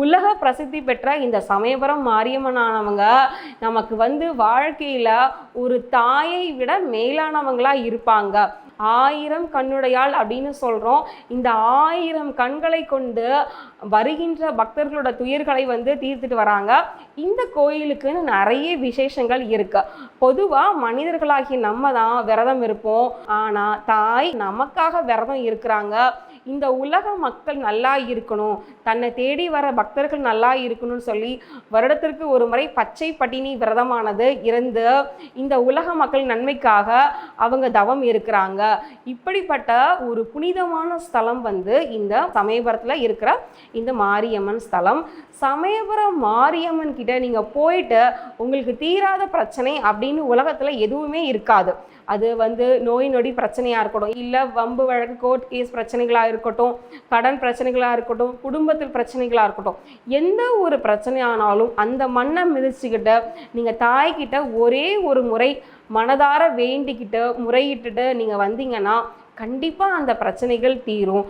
உலக பிரசித்தி பெற்ற இந்த சமயபுரம் மாரியம்மனானவங்க நமக்கு வாழ்க்கையில் ஒரு தாயை விட மேலானவங்களாக இருப்பாங்க. 1000 கண்ணுடையாள் அப்படின்னு சொல்கிறோம். இந்த 1000 கண்களை கொண்டு வருகின்ற பக்தர்களோட துயர்களை தீர்த்துட்டு வராங்க. இந்த கோயிலுக்குன்னு நிறைய விசேஷங்கள் இருக்கு. பொதுவாக மனிதர்களாகி நம்ம தான் விரதம் இருப்போம். ஆனால் தாய் நமக்காக விரதம் இருக்கிறாங்க. இந்த உலக மக்கள் நல்லா இருக்கணும், தன்னை தேடி வர பக்தர்கள் நல்லா இருக்கணும்னு சொல்லி வருடத்திற்கு ஒரு முறை பச்சை பட்டினி விரதமானது இருந்து இந்த உலக மக்கள் நன்மைக்காக அவங்க தவம் இருக்கிறாங்க. இப்படிப்பட்ட ஒரு புனிதமான ஸ்தலம் இந்த சமயபுரத்தில் இருக்கிற இந்த மாரியம்மன் ஸ்தலம். சமயபுரம் மாரியம்மன் கிட்ட நீங்கள் போயிட்டு உங்களுக்கு தீராத பிரச்சனை அப்படின்னு உலகத்தில் எதுவுமே இருக்காது. அது நோய் நொடி பிரச்சனையாக இருக்கட்டும், இல்லை வம்பு வழக்கு கோர்ட் கேஸ் பிரச்சனைகளாக இருக்கட்டும், கடன் பிரச்சனைகளாக இருக்கட்டும், குடும்பத்தில் பிரச்சனைகளாக இருக்கட்டும், எந்த ஒரு பிரச்சனையானாலும் அந்த மண்ணை மிதிச்சுக்கிட்டு நீங்கள் தாய்கிட்ட ஒரே ஒரு முறை மனதார வேண்டிக்கிட்டு முறையிட்டுட்டு நீங்கள் வந்தீங்கன்னா கண்டிப்பாக அந்த பிரச்சனைகள் தீரும்.